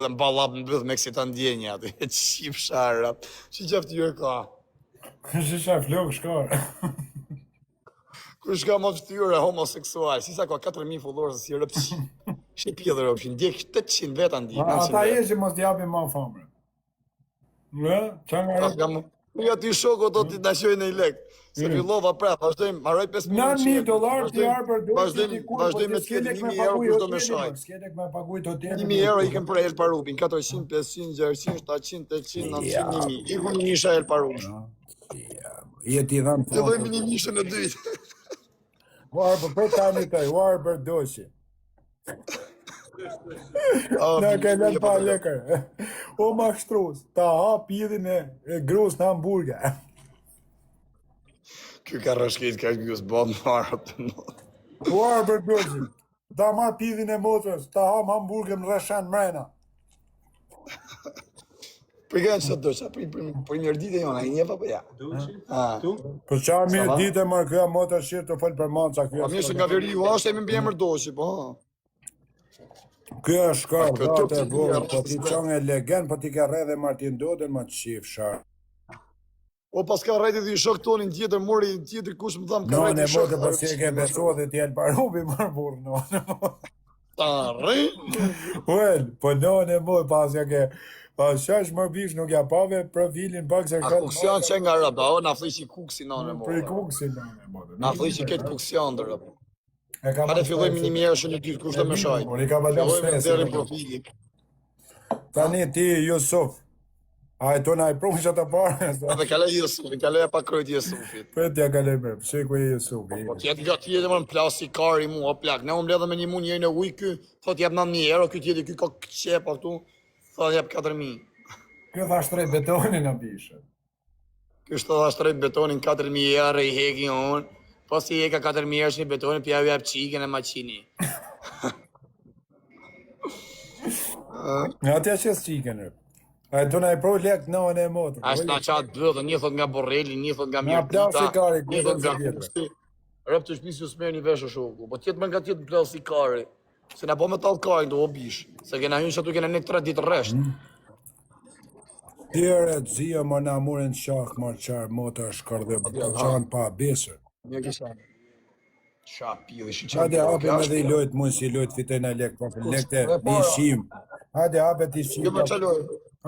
Dhe më balap në bëdh me kësi të ndjenja, atë e qip sharra. Që qef të jërë ka? Që shaf flok shkar. Kur shka më ftyre homoseksual, si sa ka 4.000 followers si rëpqi. Shë pjedhe rëpqi, ndjek 800 veta ndjek. Ata e që mos t'japin ma famre. Në? Qa nga e? Ja ti shoko do t'i nashojnë i lek. Se fillova pra, vazhdojmë, marroj 5 $9.000 t'i arë për vazhdojmë me të ketë 1.000 euro kur do me shaj. S'kedek me paguj të hotelin. 1.000 euro i kem për El Parupin, 400, 500, 600, 700, 800, 900, 1.000. Iku një nisha El Parup. Jeti dhanë Të dojmë një nishën e dytë. Warë për tani taj, warë për doshi. Në kellem pa lekër. O ma shtrus, ta ha pidhin e grus në hamburger. Ky ka rëshkit ka gjus bod marrë të në. Warë për doshi, ta marë pidhin e motrës, ta ha hamburger në rëshan mrena. Për gënë që të dosha, për njërë ditë e jona, i njefa për ja. Për qa mirë ditë e marë këja motrë shirë të folë për manca. Pa mirë që nga veri ju ashtë e më bjemër doshi, po ha. Kjo është shkar, dhate e bërë, po ti qënë e legen, po ti ka redhe Martin Dodën, ma të shifë shar. O pas ka rejti dhe i shok tonin tjetër, mori tjetër kush më thamë ka rejti shok. None, po si e ke beso dhe t'jelë parubi marë burë, none. Ta rrej? Well, po none, pas ja ke, pas shash më bish nuk ja pave profilin pak se ka... A kuksion që nga rëba, o na flishi kuksi none më. Për i kuksi none, na flishi këtë kuksion dhe rëba. Hajde fillojmë një mjerë shë një ty, kush të me shaj. Fillojmë në dherin profilit. Tani ti, Jusuf, a e tona i prunë që të parë. Dhe kale Jusuf, kale e pa krojt Jusufit. Për t'ja kale me, pëse ku e Jusuf. Po tjetë nga tjetë më në plasi kari mu, o plak. Ne umë ledhe me një mu njëri në uj kë, thot jep 9.000 euro, kë tjetë kë ka qepa këtu, thot jep 4.000. Kjo tha shtrejt betonin në bishë. Kështë tha shtrejt betonin 4.000 euro i heki unë. Po si e ka 4.000 euro që një betonin, pja u jep qikën e maqini. Nga tja qës qikën, rëp. A e tona i pro lek në e motrë. A shtë nga qatë bëdhe, një thot nga Borrelli, një thot nga Mirtita, një thot nga Kusti. Rëp të shpisi u smerë një veshë shoku, po tjetë më nga tjetë në plasi kari. Se nga po me talë kari, do o bish. Se kena hynë që tu kena një 3 ditë rresht. Tjere të zia më në amurin shak, marë qarë, motra shkardhe, qanë pa besër. Një kisha. Qa pili, shi qanë. Hade hapim edhe i lojt mund si lojt fitoj në lek, po lekte një shim. Hade hapet i shim.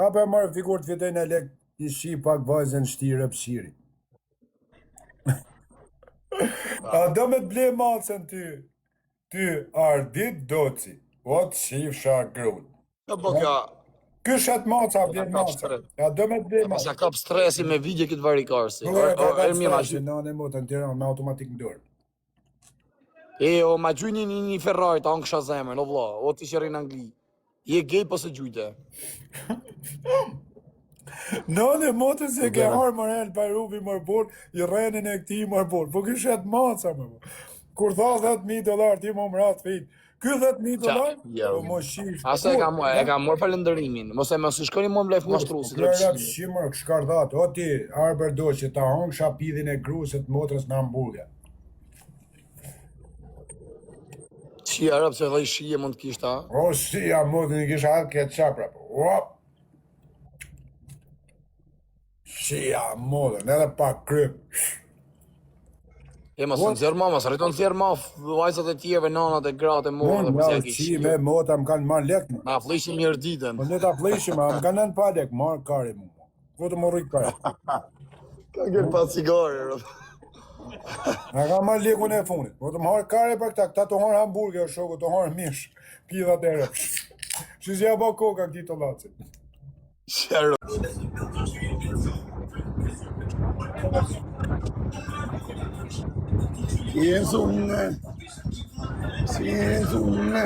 Hape marë figur të fitoj në lek, i shim pak vajzën shtirë pësiri. A do me të ble macën ty ardit doci, o të shif shak grun. Në po kja. Këshat maca, bjen maca. Ja do me të ble maca. Pasa kap stresi me vidje këtë varikarsi. Në anë e motë në tjera me automatik në dorë. O ma gjujnë një Ferrari ta në kësha zemër, o vla, o t'i shëri në Angli. Je gej po se gjujte. Në anë e motë se ke harë mërel për rubi mërbor, i renin e këti mërbor. Po këshat maca më. Kur tha $10.000 ti më më ratë fit. Ky $10.000? Po më shish. Ase e ka morë falendërimin. Mos e më së shkoni më mlef moshtrusit. Kërë shimër shkardhat, o ti, Arber do që ta hongë shapidhin e gruset motrës në hamburger. Qia rëpë se dhe i shije mund të kishta? O, shia mund të kishta atë këtë qapra. Shia mund, edhe pak kryp. E mos në zjerë ma, mos rriton zjerë ma vajzat e tjeve, nanat e gratë e morë dhe përse e kishë. Qi me mota më kanë marrë lek. Na flishim njërë ditën. Po ne ta flishim, më kanë nën pa lek, marrë kari mu. Po të më rrujt kari. Ka gërë pa cigare, rëpë. Nga ka marrë lekun e funit. Po të më harë kari për këta të harë hamburger, shoko, të harë mish, pidhat e rëpë. Shizja ba koka këti të lacit. Shërë. Jezunë, si jezunë.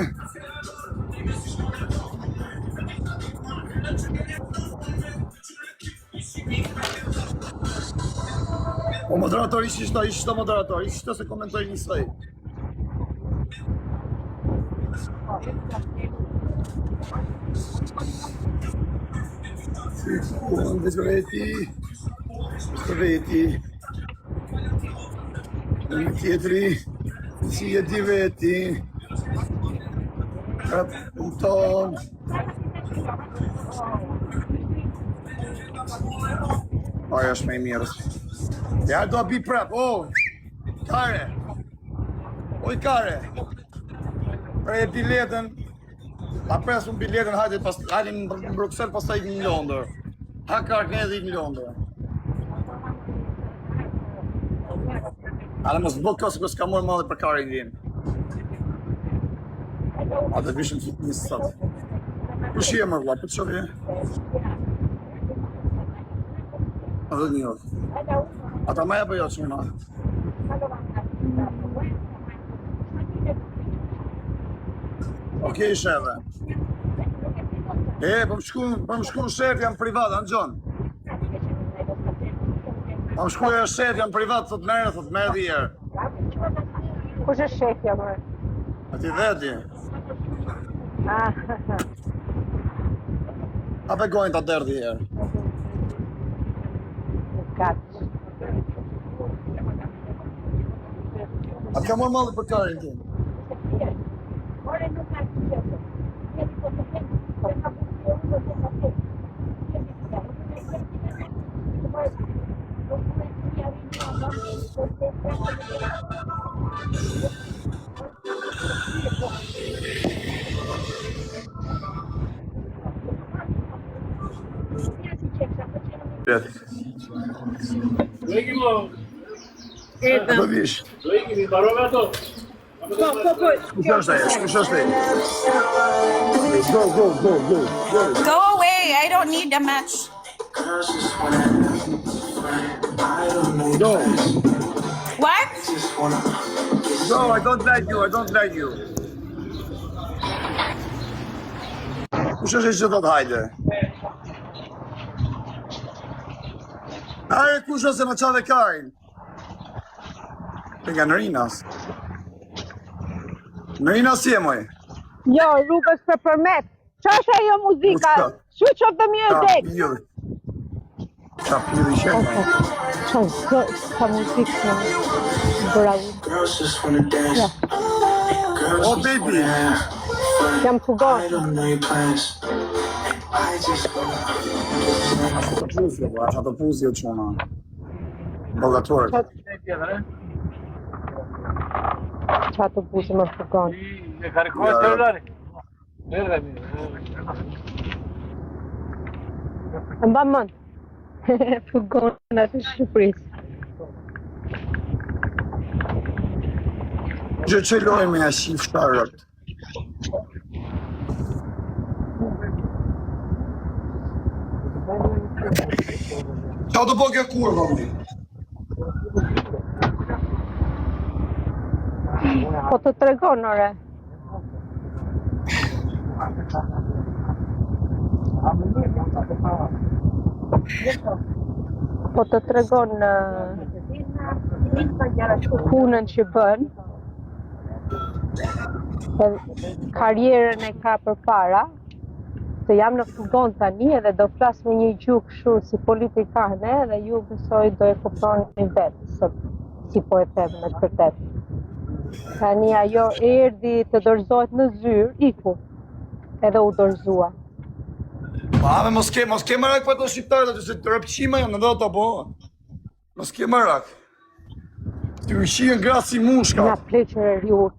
O moderator, ishte moderator, ishte se komentoj njësaj. Секунду, veti. Tjetëri, si e di veti. Ton. Ajo është me i mirës. Ja, do bi prep, Kare. Oj, Kare. Prej biletën, ta presëm biletën, hajde në Bruxelles, pas ta ikë në Londër. Ha karkë në edhe ikë në Londër. Ale mos bëk kësë kësë ka morë madhe për Kare i gjenë. A të vishëm fit një sëtë. Për shie më vla, për të shofje? A dhe një orë. Ata me e për jo që më na. Okej, shefe. Për më shku në shef, jam privat, anë gjonë. Për më shku në shef, jam privat, thot merë dhijerë. Kush është shefja, mërë? Ati veti. A pe gojnë të dërë dhijerë. Gatë. A ka morë malli për karin tim? Do vish. Kush është ai? Go. Go away. I don't need a match. Go. What? Go, I don't like you. Kush është ai që thot hajde? Are kush ose më qave karin? Të nga Nërinas. Nërinas si e moj? Jo, rrugës për përmet. Qa është ajo muzika? Switch off the music! Qa pili shenë? Qa muzikë në bravo. Oh, baby! Jam pugon. Qa të puzi o qona. Bogatorë. Qa të puzi më pugon. Mba mën. Pugon në atë Shqipëris. Gjë që lojë me ashif shtarët. Qa të po kjo kurva më? Po të tregon, ore. Po të tregon punën që bën, karjerën e ka për para, se jam në fugon tani edhe do flas me një gjuhë kështu si politikane dhe ju besoj do e kuptoni vetë, si po e them me të vërtetë. Tani ajo erdhi të dorëzohet në zyrë, iku, edhe u dorëzua. Pa, mos ke mërak për të shqiptarët, aty se të rëpqima janë në dhe të bo. Mos ke mërak. Të rëshien gratë si mushka. Nga pleqër e rjuq.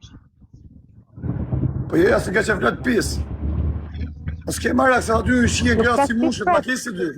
Po jeja se ka që fletë pisë. Mos ke mërak se aty rëshien gratë si mushka, ma kesi dy.